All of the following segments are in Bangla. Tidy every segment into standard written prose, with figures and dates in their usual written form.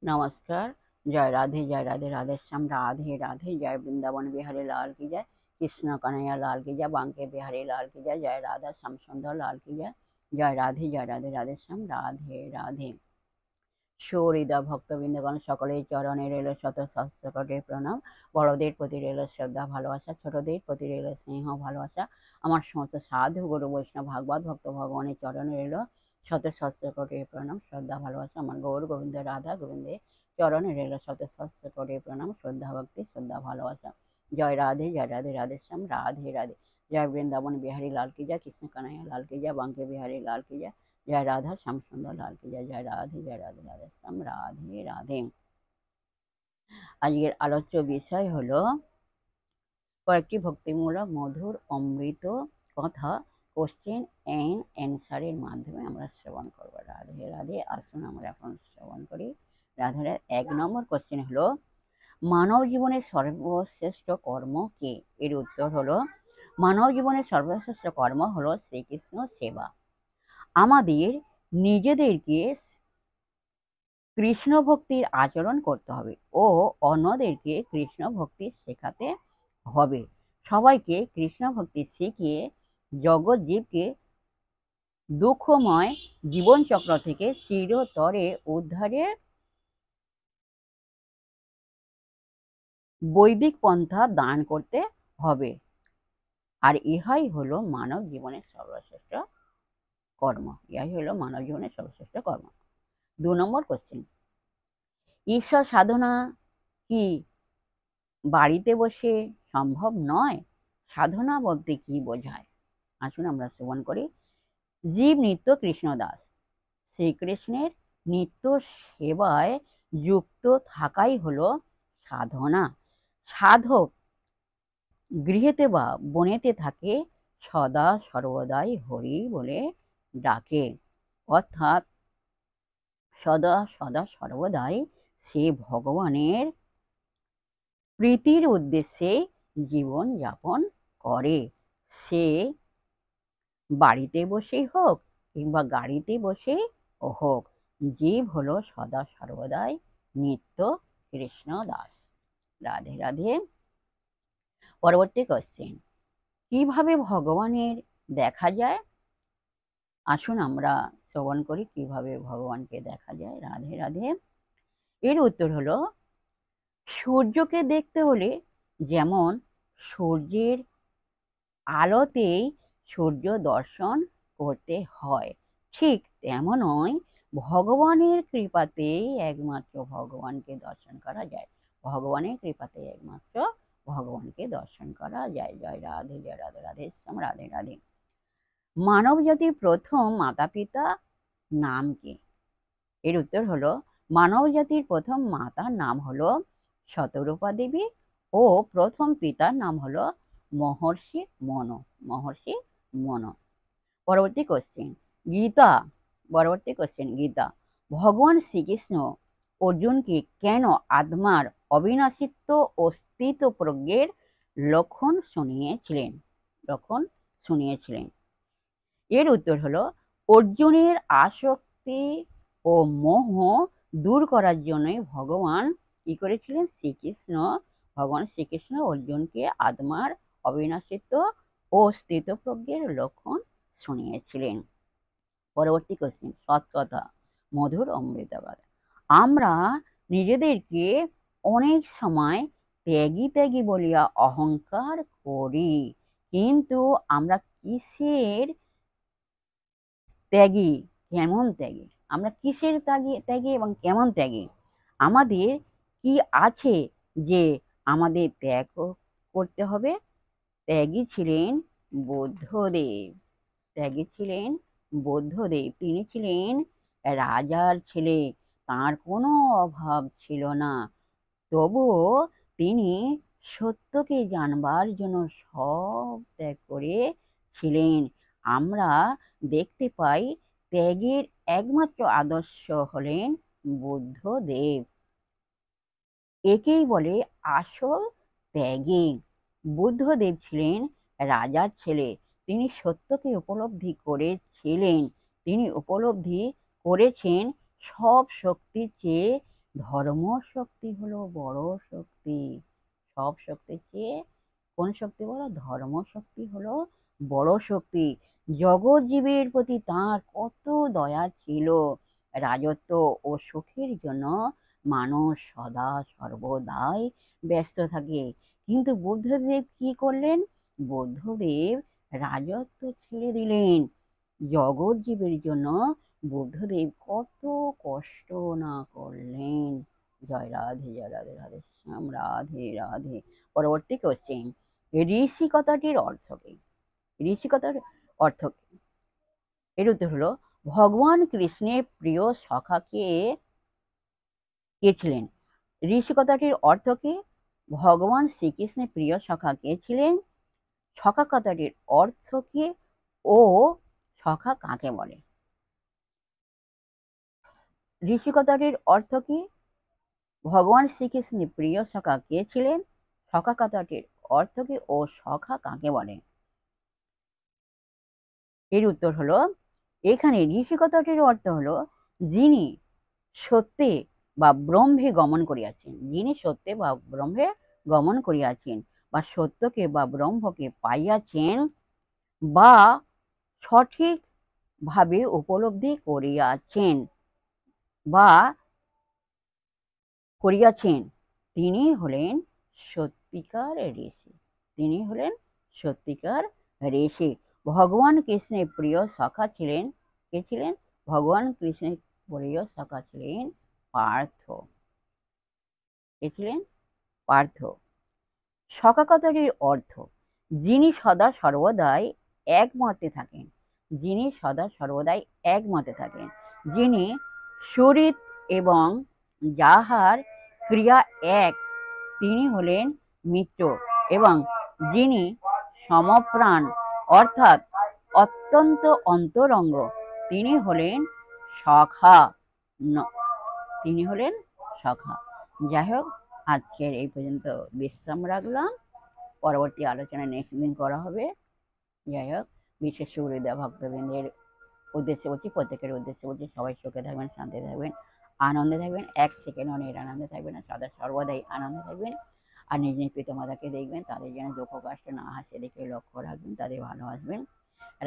नमस्कार। जय राधे राधे श्याम राधे राधे। जय वृंदावन बिहारी लाल की जय। कृष्ण कन्हैया लाल की जय। बांके बिहारी लाल की जय। जय राधा श्याम सुंदर लाल की जय। जय राधे राधे श्याम राधे राधे। সহৃদা ভক্তবৃন্দগণ সকলের চরণে রইল শত সহস্র কোটি প্রণাম। বড়দের প্রতি রইল শ্রদ্ধা ভালোবাসা, ছোটদের প্রতি রইল স্নেহ ভালোবাসা। আমার সমস্ত সাধু গুরু বৈষ্ণব ভাগবত ভক্ত ভগবানের চরণে রইল শত সহস্র কোটি প্রণাম, শ্রদ্ধা ভালোবাসা। আমার গৌর গোবিন্দ রাধা গোবিন্দের চরণে রইল শত সহস্র কোটি প্রণাম, শ্রদ্ধা ভক্তি, শ্রদ্ধা ভালোবাসা। জয় রাধে রাধে শ্যাম রাধে রাধে। জয় বৃন্দাবন বিহারী লাল কি জয়। কৃষ্ণ কানাইয়া লাল কি জয়। বাंके বিহারী লাল কি জয়। जय राधा श्याम सुंदर लाल की जय। जय राधे राधे श्याम राधे राधे। আজকের আলোচ্য বিষয় হলো কয়েকটি ভক্তিমূলক মধুর অমৃত কথা কোশ্চেন এন্ড অ্যান্সারের মাধ্যমে আমরা শ্রবণ করব। রাধে রাধে। আসুন আমরা এখন শ্রবণ করি। রাধে রাধে। 1 নম্বর কোশ্চেন হলো, মানব জীবনের সর্বশ্রেষ্ঠ কর্ম কি? এর উত্তর হলো, মানব জীবনের সর্বশ্রেষ্ঠ কর্ম হলো শ্রীকৃষ্ণ সেবা। আমাদের নিজেদেরকে কৃষ্ণ ভক্তির আচরণ করতে হবে ও অন্যদেরকে কৃষ্ণ ভক্তি শেখাতে হবে। সবাইকে কৃষ্ণ ভক্তি শিখিয়ে জগৎ জীবকে দুঃখময় জীবনচক্র থেকে চিরতরে উদ্ধারের বৈদিক পন্থা দান করতে হবে। আর ইহাই হলো মানব জীবনের সর্বশ্রেষ্ঠ কর্ম। ইহাই হলো মানব জীবনের সর্বশ্রেষ্ঠ কর্ম। 2 নম্বর কোশ্চেন, ঈশ্বর সাধনা কি বাড়িতে বসে সম্ভব নয়? সাধনা বলতে কি বোঝায়? আসুন আমরা শ্রবণ করি। জীব নিত্য কৃষ্ণদাস, শ্রীকৃষ্ণের নিত্য সেবায় যুক্ত থাকাই হলো সাধনা। সাধক গৃহেতে বা বনেতে থাকে সদা সর্বদাই হরি বলে ডাকে, অর্থাৎ সদা সদা সর্বদাই সে ভগবানের প্রীতির উদ্দেশ্যে জীবন যাপন করে। সে বাড়িতে বসেই হোক কিংবা গাড়িতে বসে হোক, জীব হলো সদা সর্বদাই নিত্য কৃষ্ণ দাস। রাধে রাধে। পরবর্তী কোশ্চেন, কিভাবে ভগবানের দেখা যায়? আসুন আমরা শ্রবণ করি কিভাবে ভগবানকে দেখা যায়। রাধে রাধে। এর উত্তর হলো, সূর্যকে দেখতে হলে যেমন সূর্যের আলোতেই সূর্য দর্শন করতে হয়, ঠিক তেমনই ভগবানের কৃপাতেই একমাত্র ভগবানকে দর্শন করা যায়। ভগবানের কৃপাতে একমাত্র ভগবানকে দর্শন করা যায়। জয় রাধে রাধে শ্যাম রাধে রাধে। মানব জাতির প্রথম মাতা পিতা নাম কি? এর উত্তর হলো, মানব জাতির প্রথম মাতার নাম হলো শতরূপা দেবী ও প্রথম পিতার নাম হলো মহর্ষি মনু। মহর্ষি মনু। পরবর্তী কোশ্চেন, গীতা ভগবান শ্রীকৃষ্ণ অর্জুনকে কেন আত্মার অবিনাশিত্ব ও স্থিত প্রজ্ঞের লক্ষণ শুনিয়েছিলেন? এর উত্তর হলো, অর্জুনের আসক্তি ও মোহ দূর করার জন্যই ভগবান কি করেছিলেন? ভগবান শ্রীকৃষ্ণ অর্জুনকে আত্মার অবিনাশিত্ব ও স্থিতপ্রজ্ঞের লক্ষণ শুনিয়েছিলেন। পরবর্তী কোশ্চেন, সৎকথা মধুর অমৃতবাদ। আমরা নিজেদেরকে অনেক সময় ত্যাগী বলিয়া অহংকার করি, কিন্তু আমরা কিসের ত্যাগী, কেমন ত্যাগী? আমরা কিসের ত্যাগী এবং কেমন ত্যাগী? আমাদের কি আছে যে আমাদের ত্যাগ করতে হবে? ত্যাগী ছিলেন বুদ্ধদেব। তিনি ছিলেন রাজার ছেলে, তার কোনো অভাব ছিল না, তবুও তিনি সত্যকে জানবার জন্য সব ত্যাগ করেছিলেন। আমরা দেখতে পাই ত্যাগের একমাত্র আদর্শ হলেন বুদ্ধদেব। একেই বলে আসল ত্যাগী। বুদ্ধদেব ছিলেন রাজার ছেলে, তিনি সত্যকে উপলব্ধি করেছিলেন। তিনি উপলব্ধি করেছেন সব শক্তির চেয়ে ধর্ম শক্তি হলো বড় শক্তি, সব শক্তির চেয়ে কোন শক্তি বলো? ধর্ম শক্তি হলো বড় শক্তি। জগৎ জীবের প্রতি তাঁর কত দয়া ছিল। রাজত্ব ও সুখের জন্য মানুষ সদা সর্বদাই ব্যস্ত থাকে, কিন্তু বুদ্ধদেব কি করলেন? বুদ্ধদেব রাজত্ব ছেড়ে দিলেন। জগৎ জীবের জন্য বুদ্ধদেব কত কষ্ট না করলেন। জয় রাধে, জয় রাধে, রাধে শ্যাম, রাধে রাধে। পরবর্তী কোশ্চেন, ঋষি কথাটির অর্থ কি? ঋষি কথার অর্থ কি? এর উত্তর হলো, ভগবান কৃষ্ণের প্রিয় সখা কে ছিলেন? ঋষি কথাটির অর্থ কি? ভগবান শ্রীকৃষ্ণের প্রিয় সখা কে ছিলেন? সখা কথাটির অর্থ কি ও সখা কাকে বলে? ঋষি কথাটির অর্থ কি? ভগবান শ্রীকৃষ্ণের প্রিয় সখা কে ছিলেন? সখা কথাটির অর্থ কি ও সখা কাকে বলে? এর উত্তর হলো, এখানে ঋষি কথাটির অর্থ হলো, যিনি সত্যে বা ব্রহ্মে গমন করিয়াছেন, যিনি সত্যে বা ব্রহ্মে গমন করিয়াছেন, বা সত্যকে বা ব্রহ্মকে পাইয়াছেন, বা সঠিক ভাবে উপলব্ধি করিয়াছেন বা তিনি হলেন সত্যিকার ঋষি। তিনি হলেন সত্যিকার ঋষি। ভগবান কৃষ্ণের প্রিয় সখা ছিলেন, কে ছিলেন? ভগবান কৃষ্ণের প্রিয় সখা ছিলেন পার্থ। কে ছিলেন? পার্থ। সখা কথাটির অর্থ, যিনি সদা সর্বদাই একমতে থাকেন, যিনি সদা সর্বদাই একমতে থাকেন, যিনি সুহৃদ এবং যাহার ক্রিয়া এক, তিনি হলেন মিত্র, এবং যিনি সমপ্রাণ অর্থাৎ অত্যন্ত অন্তরঙ্গ, তিনি হলেন সখা। তিনি হলেন সখা। যাই হোক, আজকের এই পর্যন্ত বিশ্রাম রাখলাম। পরবর্তী আলোচনা নেক্সট দিন করা হবে। যাই হোক, বিশেষ সুহৃদা ভক্তবৃন্দের উদ্দেশ্যে বলছি, প্রত্যেকের উদ্দেশ্যে বলছি, সবাই সুখে থাকবেন, শান্তি থাকবেন, আনন্দে থাকবেন, এক সেকেন্ডও নিরানন্দে থাকবেন না, সদা সর্বদাই আনন্দে থাকবেন। আর নিজ নিজ পিতামাতাকে দেখবেন, তাদের যেন দুঃখ কষ্ট না হাসে দেখে লক্ষ্য রাখবেন, তাদের ভালোবাসবেন।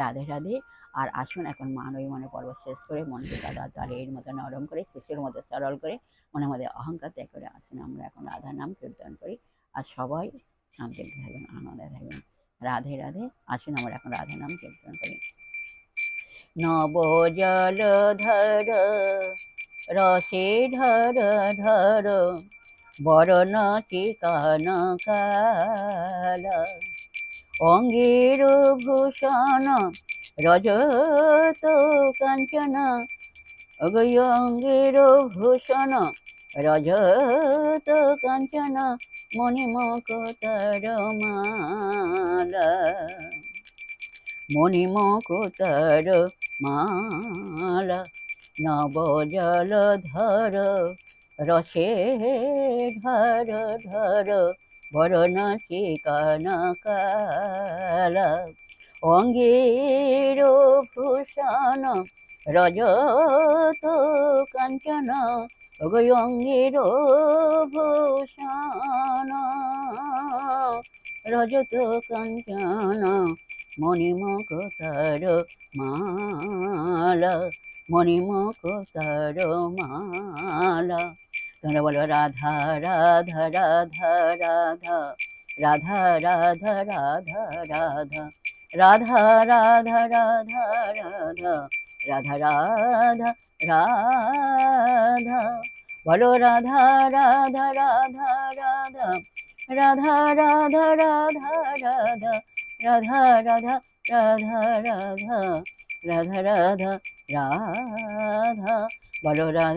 রাধে রাধে। আর আসুন এখন মানবী মনে পর্ব শেষ করে মনকে দাদা তারের মতো নরম করে, শিশুর মতো সরল করে, মনের মধ্যে অহংকার ত্যাগ করে আসুন আমরা এখন রাধার নাম কীর্তন করি। আর সবাই শান্তিতে থাকবেন, আনন্দে থাকবেন। রাধে রাধে। আসুন আমরা এখন রাধা নাম কীর্তন করি। নব জলধর রসে ধর ধর বরণ চিকান কাল, অঙ্গের ভূষণ রজত কাঞ্চন, অঙ্গের ভূষণ রজত কাঞ্চন, মণিমকুটর মালা, মণিমকুটর মালা। নব জলধর রসে ধর ধর বরণ চিকান কাল, অঙ্গের ভূষণ রজত কাঞ্চন, অঙ্গের ভূষণ রজত কাঞ্চন, মণিমকুটর মালা, মণিমকুটর মালা। তোমরা বলো রাধা রাধা রাধা রাধা, রাধা রাধা রাধা রাধা, রাধা রাধা রাধা রাধা, রাধা রাধা রাধা। বলো রাধা রাধা রাধা রাধা, রাধা রাধা রাধা রাধা, রাধা রাধা রাধা রাধা, রাধা রাধা রাধা। বলো রাধা।